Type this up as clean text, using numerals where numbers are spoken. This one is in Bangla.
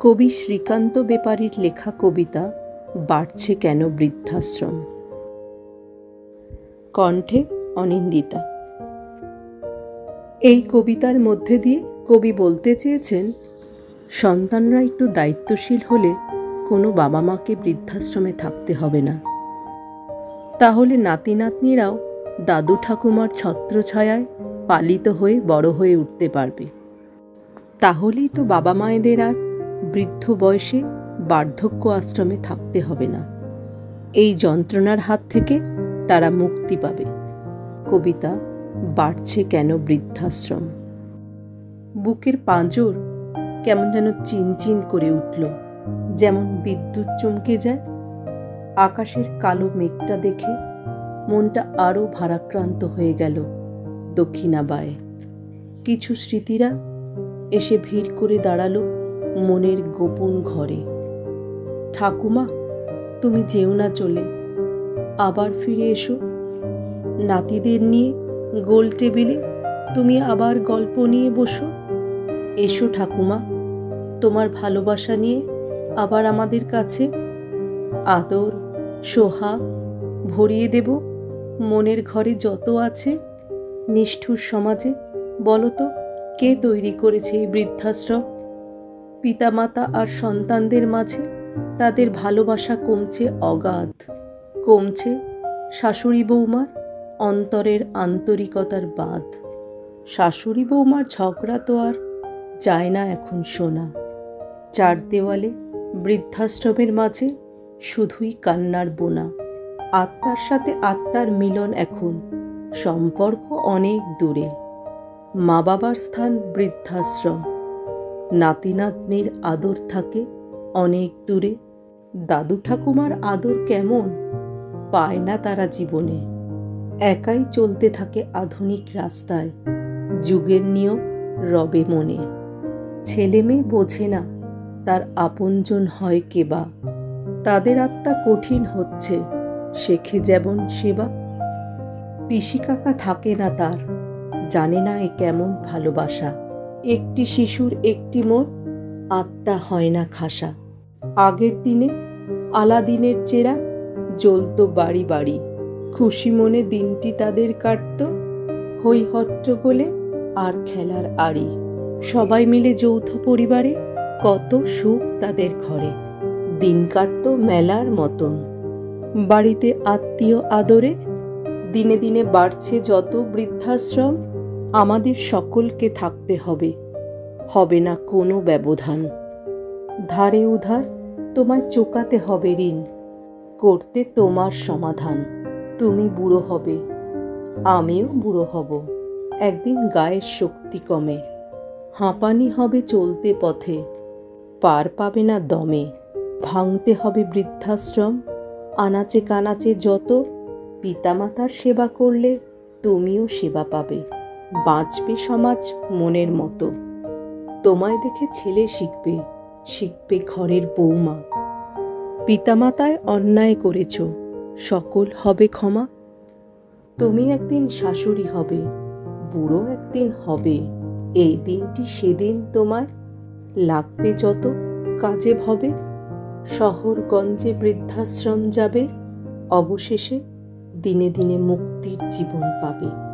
কবি শ্রীকান্ত বেপারীর লেখা কবিতা বাড়ছে কেন বৃদ্ধাশ্রম। কণ্ঠে অনিন্দিতা। এই কবিতার মধ্যে দিয়ে কবি বলতে চেয়েছেন, সন্তানরা একটু দায়িত্বশীল হলে কোনো বাবা মাকে বৃদ্ধাশ্রমে থাকতে হবে না। তাহলে নাতি নাতনিরাও দাদু ঠাকুমার ছত্রছায়ায় পালিত হয়ে বড় হয়ে উঠতে পারবে। তাহলেই তো বাবা মায়েদের আর বৃদ্ধ বয়সে বার্ধক্য আশ্রমে থাকতে হবে না। এই যন্ত্রণার হাত থেকে তারা মুক্তি পাবে। কবিতা বাড়ছে কেন বৃদ্ধাশ্রম। বুকের পাঁজর কেমন যেন চিনচিন করে উঠল, যেমন বিদ্যুৎ চমকে যায়। আকাশের কালো মেঘটা দেখে মনটা আরও ভারাক্রান্ত হয়ে গেল দক্ষিণাবায়ে। কিছু স্মৃতিরা এসে ভিড় করে দাঁড়ালো মনের গোপন ঘরে। ঠাকুমা, তুমি যেও না চলে, আবার ফিরে এসো। নাতিদের নিয়ে গোল টেবিলে তুমি আবার গল্প নিয়ে বসো। এসো ঠাকুমা, তোমার ভালোবাসা নিয়ে আবার আমাদের কাছে। আদর সোহাগ ভরিয়ে দেব মনের ঘরে যত আছে। নিষ্ঠুর সমাজে বলো তো, কে তৈরি করেছে এই বৃদ্ধাশ্রম? পিতামাতা আর সন্তানদের মাঝে তাদের ভালোবাসা কমছে অগাধ। কমছে শাশুড়ি বৌমার অন্তরের আন্তরিকতার বাঁধ। শাশুড়ি বৌমার ঝগড়া তো আর যায় না এখন শোনা। চার দেওয়ালে বৃদ্ধাশ্রমের মাঝে শুধুই কান্নার বোনা। আত্মার সাথে আত্মার মিলন এখন, সম্পর্ক অনেক দূরে। মা বাবার স্থান বৃদ্ধাশ্রম, নাতি নাতনির আদর থাকে অনেক দূরে। দাদু ঠাকুমার আদর কেমন পায় না তারা জীবনে। একাই চলতে থাকে আধুনিক রাস্তায়, যুগের নিয়ম রবে মনে। ছেলে মেয়ে বোঝে না তার আপনজন হয় কেবা। তাদের আত্মা কঠিন হচ্ছে, শেখে যেমন সেবা। পিসি কাকা থাকে না তার, জানে না এ কেমন ভালোবাসা। একটি শিশুর একটি মন, আত্মা হয় না খাসা। আগের দিনে আলাদিনের চেরা জ্বলত বাড়ি বাড়ি। খুশি মনে দিনটি তাদের কাটত, হই হট্টগোলে আর খেলার আড়ি। সবাই মিলে যৌথ পরিবারে কত সুখ তাদের ঘরে। দিন কাটত মেলার মতন। বাড়িতে আত্মীয় আদরে দিনে দিনে বাড়ছে যত বৃদ্ধাশ্রম। আমাদের সকলকে থাকতে হবে, হবে না কোনো ব্যবধান। ধারে উধার তোমায় চোকাতে হবে ঋণ, করতে তোমার সমাধান। তুমি বুড়ো হবে, আমিও বুড়ো হব। একদিন গায়ের শক্তি কমে, হাঁপানি হবে চলতে পথে, পার পাবে না দমে। ভাঙতে হবে বৃদ্ধাশ্রম আনাচে কানাচে যত। পিতামাতার সেবা করলে তুমিও সেবা পাবে, বাঁচবে সমাজ মনের মতো। তোমায় দেখে ছেলে শিখবে, শিখবে ঘরের বৌমা। পিতামাতায় অন্যায় করেছ, সকল হবে ক্ষমা। তুমি একদিন শাশুড়ি হবে, বুড়ো একদিন হবে। এই দিনটি সেদিন তোমায় লাগবে যত কাজে ভবে। শহরগঞ্জে বৃদ্ধাশ্রম যাবে, অবশেষে দিনে দিনে মুক্তির জীবন পাবে।